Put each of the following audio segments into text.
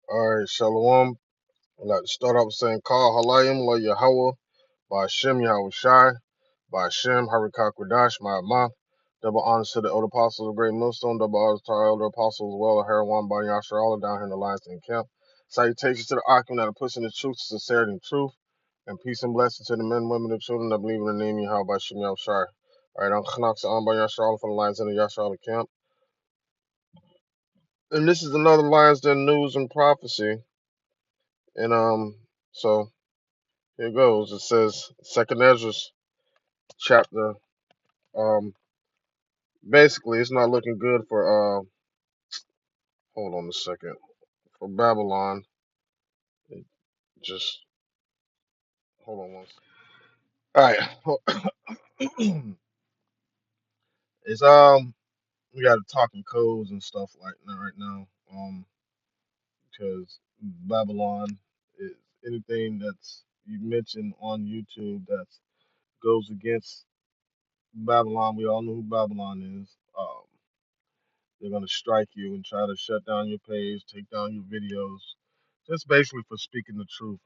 All right, Shalom. I'd like to start off saying, Call Halayim La Yahweh, by Hashem Yahweh Shai, by Hashem Harikah Kodash, my Mouth. Double honors to the elder apostles of Great Millstone, double honors to our elder apostles as well, Harawan Bar Yashar, all down here in the Lions Den camp. Salutations to the Akim that are pushing the truth, sincerity, and truth, and peace and blessing to the men, women, and children that believe in the name of Yahweh by Hashem Yahweh Shai. All right, I'm Chanak Sa'an Bar Yashar, all from the Lions Den of Yashar camp. And this is another Lions Den news and prophecy. And so here goes. It says Second Ezra chapter. Um, basically, it's not looking good for. Hold on a second. For Babylon, it just hold on one second. All right. It's we got talking codes and stuff like that right now. Because Babylon is anything that's you mentioned on YouTube that goes against Babylon. We all know who Babylon is. They're going to strike you and try to shut down your page, take down your videos, just basically for speaking the truth.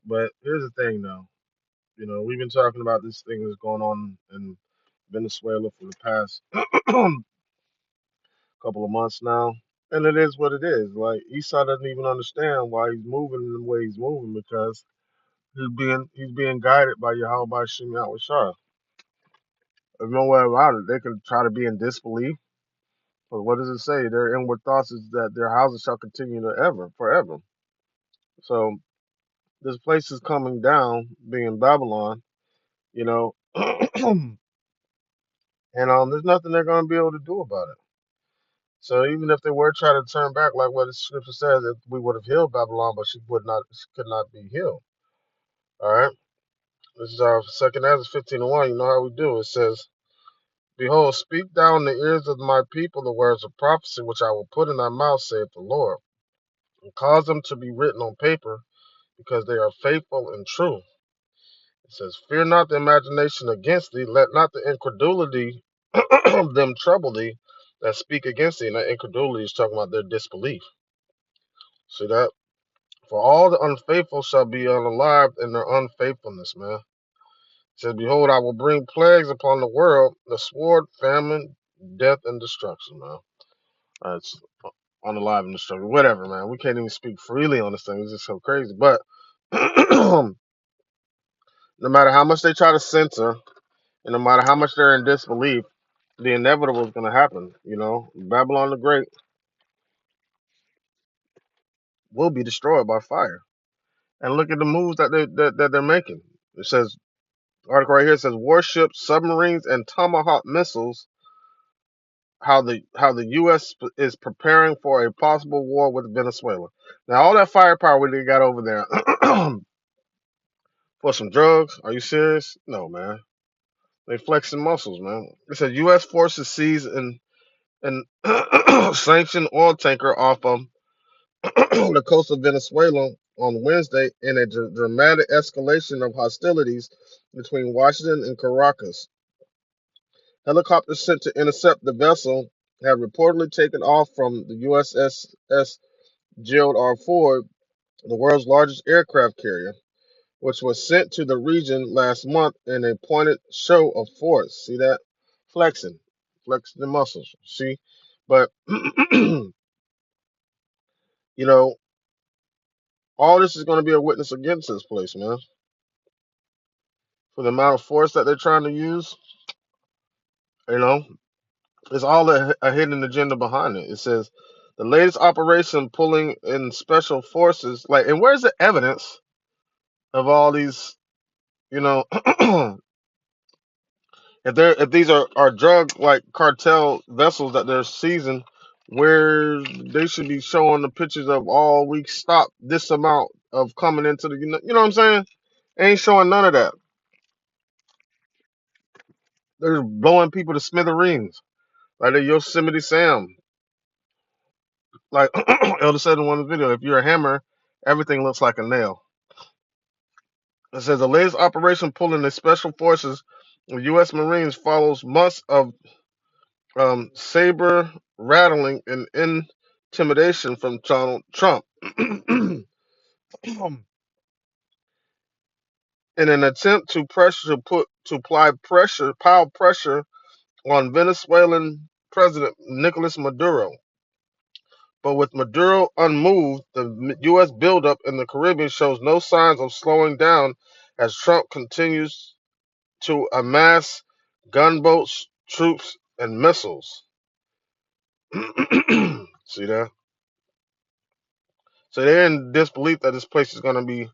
But here's the thing, though. We've been talking about this thing that's going on in Venezuela for the past couple of months now, and it is what it is. Like Esau doesn't even understand why he's moving the way he's moving because he's being guided by Yahweh by Shem Yahweh Shah. There's no way around it. They can try to be in disbelief, but what does it say? Their inward thoughts is that their houses shall continue to forever. So this place is coming down, being Babylon, you know, and there's nothing they're going to be able to do about it. So even if they were trying to turn back, like what the scripture says, that we would have healed Babylon, but she could not be healed. All right, this is our second Ezra 15:1. You know how we do. It says, "Behold, speak thou in the ears of my people the words of prophecy which I will put in thy mouth, saith the Lord, and cause them to be written on paper, because they are faithful and true." It says, "Fear not the imagination against thee, let not the incredulity of them trouble thee that speak against thee." And that incredulity is talking about their disbelief. See that? "For all the unfaithful shall be unalived in their unfaithfulness," man. It says, "Behold, I will bring plagues upon the world, the sword, famine, death, and destruction," man. It's unalive and destruction. Whatever, man. We can't even speak freely on this thing. It's just so crazy. But no matter how much they try to censor, and no matter how much they're in disbelief, the inevitable is going to happen. Babylon the Great will be destroyed by fire. And look at the moves that they're making. It says, article right here says, warships, submarines, and Tomahawk missiles. How the U.S. is preparing for a possible war with Venezuela. Now all that firepower they got over there for some drugs? Are you serious? No, man. They flexing muscles, man. It said U.S. forces seize and sanctioned oil tanker off of the coast of Venezuela on Wednesday in a dramatic escalation of hostilities between Washington and Caracas. Helicopters sent to intercept the vessel have reportedly taken off from the USS Gerald R. Ford, the world's largest aircraft carrier, which was sent to the region last month in a pointed show of force. See that? Flexing the muscles. See? But, you know, all this is going to be a witness against this place, man. For the amount of force that they're trying to use, you know, it's all a hidden agenda behind it. It says the latest operation pulling in special forces, like, and where's the evidence of all these, you know, if these are drug like cartel vessels that they're seizing, where they should be showing the pictures of all we stopped this amount of coming into the, you know what I'm saying? Ain't showing none of that. They're blowing people to smithereens. Like the Yosemite Sam. Like Elder said in one video, if you're a hammer, everything looks like a nail. It says the latest operation pulling the special forces of U.S. Marines follows months of saber rattling and intimidation from Donald Trump. In an attempt to apply pressure, pile pressure on Venezuelan President Nicolas Maduro. But with Maduro unmoved, the U.S. buildup in the Caribbean shows no signs of slowing down as Trump continues to amass gunboats, troops, and missiles. See that? So they're in disbelief that this place is going to be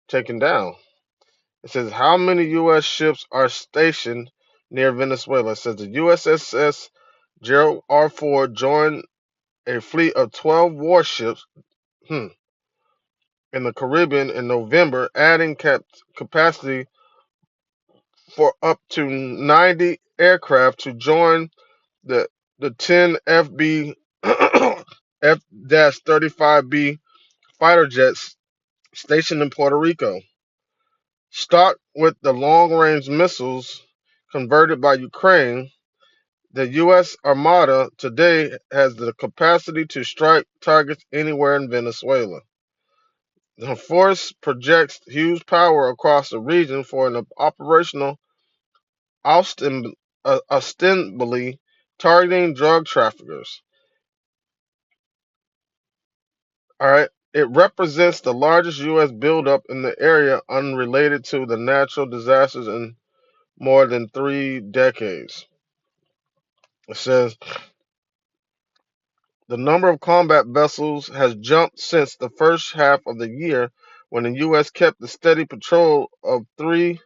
taken down. It says, how many U.S. ships are stationed near Venezuela? It says the USS Gerald R. Ford joined a fleet of 12 warships in the Caribbean in November, adding capacity for up to 90 aircraft to join the 10 FB F-35B fighter jets stationed in Puerto Rico. Stocked with the long-range missiles converted by Ukraine, the U.S. Armada today has the capacity to strike targets anywhere in Venezuela. The force projects huge power across the region for an operational ostensibly targeting drug traffickers. All right. It represents the largest U.S. buildup in the area unrelated to the natural disasters in more than 3 decades. It says the number of combat vessels has jumped since the first half of the year when the U.S. kept a steady patrol of 3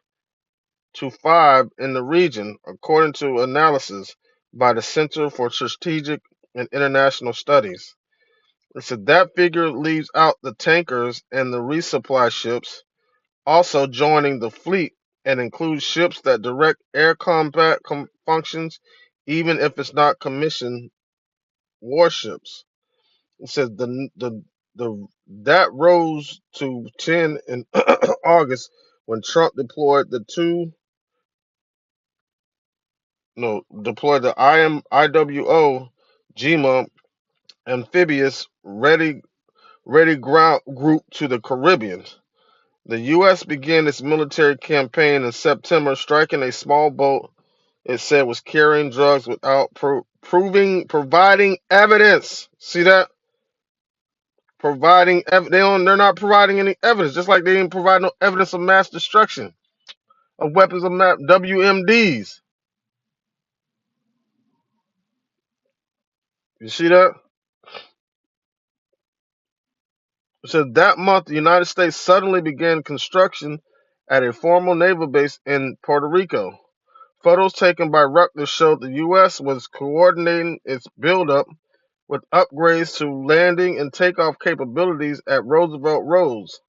to 5 in the region, according to analysis by the Center for Strategic and International Studies. It said that figure leaves out the tankers and the resupply ships, also joining the fleet, and includes ships that direct air combat functions, even if it's not commissioned warships. It says the that rose to 10 in August when Trump deployed the IWO GMA amphibious ready ground group to the Caribbean. The U.S. began its military campaign in September, striking a small boat it said was carrying drugs without providing evidence. See that? They're not providing any evidence, just like they didn't provide no evidence of mass destruction of weapons of mass WMDs. You see that? It says that month the United States suddenly began construction at a formal naval base in Puerto Rico. Photos taken by Reuters showed the U.S. was coordinating its buildup with upgrades to landing and takeoff capabilities at Roosevelt Roads,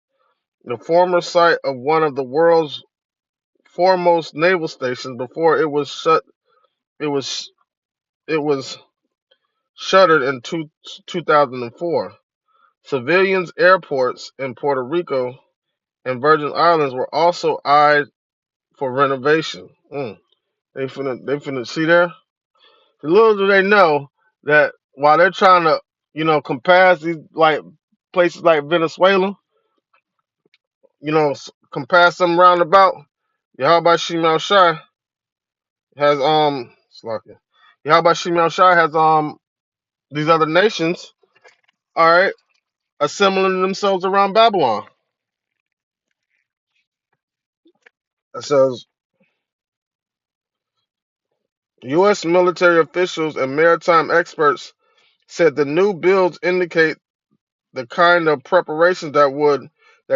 the former site of one of the world's foremost naval stations before it was shut. It was it was shuttered in 2004. Civilians airports in Puerto Rico and Virgin Islands were also eyed for renovation. They finna see there. Little do they know that while they're trying to, compass these like places like Venezuela, compass them roundabout. Yahweh Shimel Shai has Slakia. Yahweh Shimel Shai has these other nations, all right, assembling themselves around Babylon. It says U.S. military officials and maritime experts said the new builds indicate the kind of preparations that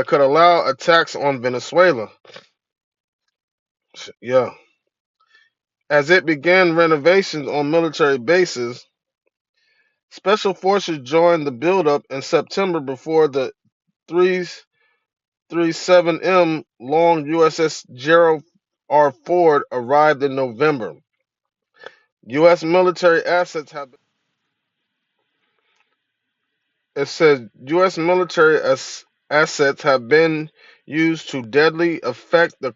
could allow attacks on Venezuela. Yeah. As it began renovations on military bases, special forces joined the buildup in September before the 337M long USS Gerald R. Ford arrived in November. U.S. military assets have it says U.S. military assets have been used to deadly effect in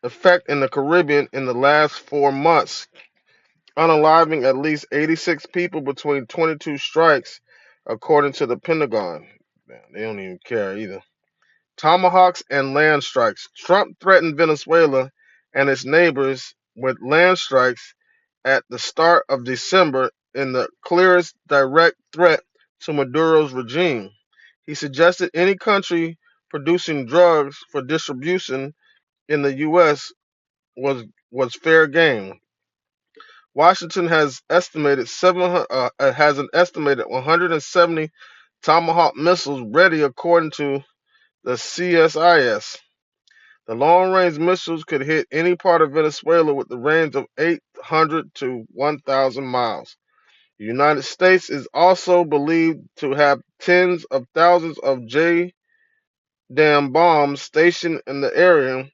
the Caribbean in the last 4 months. unaliving at least 86 people between 22 strikes, according to the Pentagon. Man, they don't even care either. Tomahawks and land strikes. Trump threatened Venezuela and its neighbors with land strikes at the start of December in the clearest direct threat to Maduro's regime. He suggested any country producing drugs for distribution in the U.S. was fair game. Washington has an estimated 170 Tomahawk missiles ready, according to the CSIS. The long-range missiles could hit any part of Venezuela with the range of 800 to 1,000 miles. The United States is also believed to have tens of thousands of J-dam bombs stationed in the area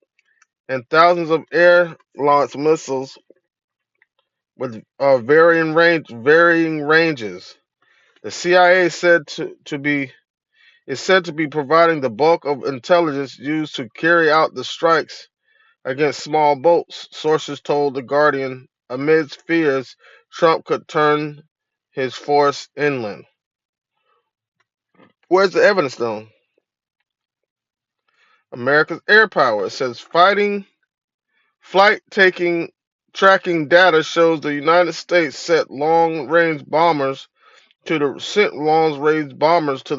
and thousands of air-launched missiles with varying ranges. The CIA is said to be providing the bulk of intelligence used to carry out the strikes against small boats, sources told The Guardian, amidst fears Trump could turn his force inland. Where's the evidence, though? America's air power. It says flight tracking data shows the United States sent long range bombers to the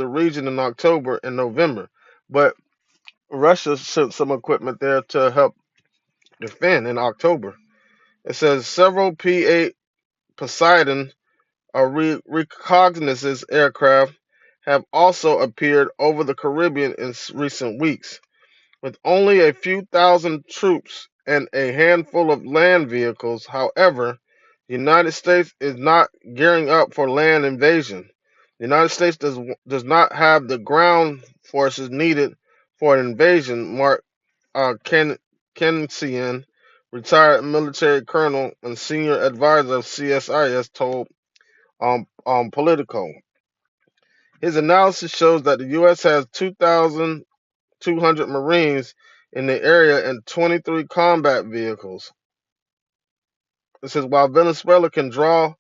region in October and November, but Russia sent some equipment there to help defend in October. It says several P-8 Poseidon or reconnaissance aircraft have also appeared over the Caribbean in recent weeks. With only a few thousand troops and a handful of land vehicles, however, the United States is not gearing up for land invasion. The United States does not have the ground forces needed for an invasion, Mark Kensian, retired military colonel and senior advisor of CSIS, told Politico. His analysis shows that the U.S. has 2,200 Marines in the area and 23 combat vehicles. It says while Venezuela can draw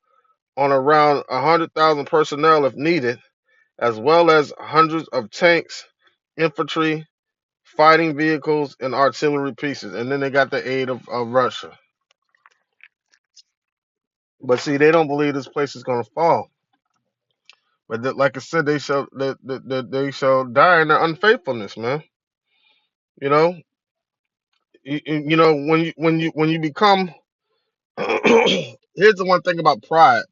on around 100,000 personnel if needed, as well as hundreds of tanks, infantry, fighting vehicles, and artillery pieces. And then they got the aid of Russia. But see, they don't believe this place is going to fall. But like I said, they shall die in their unfaithfulness, man. You know, you know when you become. Here's the one thing about pride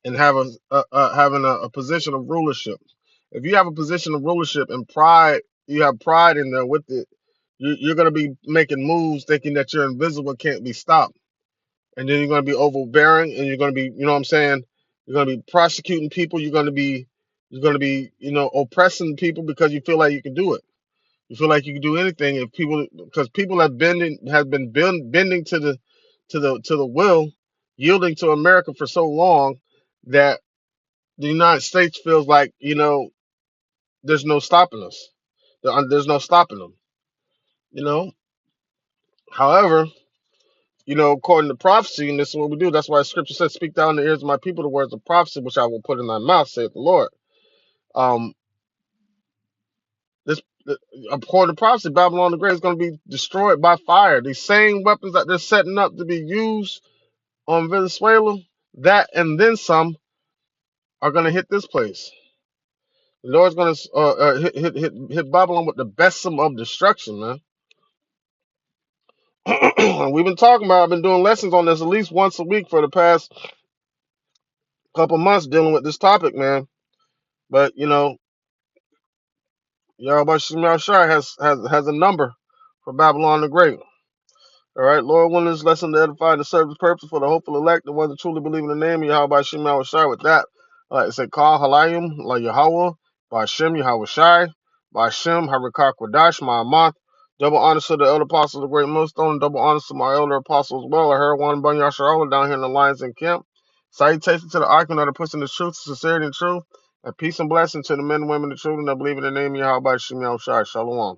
and having a position of rulership. If you have a position of rulership and pride, you have pride in there with it. You're going to be making moves thinking that you're invisible, can't be stopped, and then you're going to be overbearing, and you're going to be, you know what I'm saying? You're going to be prosecuting people. You're going to be, oppressing people because you feel like you can do it. You feel like you can do anything if people, because people have been bending to the will, yielding to America for so long that the United States feels like there's no stopping us. There's no stopping them. You know. However, according to prophecy, and this is what we do. That's why Scripture says, "Speak thou in the ears of my people the words of prophecy, which I will put in thy mouth," saith the Lord. Um, this according to prophecy, Babylon the Great is going to be destroyed by fire. These same weapons that they're setting up to be used on Venezuela, that and then some, are going to hit this place. The Lord's going to hit Babylon with the besom of destruction, man. We've been talking about. I've been doing lessons on this at least once a week for the past couple months, dealing with this topic, man. But Yahweh Shemel Shai has a number for Babylon the Great. All right, Lord, one this lesson to edify and to serve his purpose for the hopeful elect, the ones that truly believe in the name of Yahweh Shemel Shai. With that, I say, call Halayim, La Yahweh, Bashem Yahweh Shai, Bashem Harakak Wadash, Ma'amath. Double honors to the elder apostles of the great millstone, double honors to my elder apostles as well. I heard one Bunyan Yasharola down here in the Lions and Camp. Salutations to the Archon that are pushing the truth, sincerity, and truth. And peace and blessing to the men and women, the children that believe in the name of Yahweh Shemel Shai. Shalom.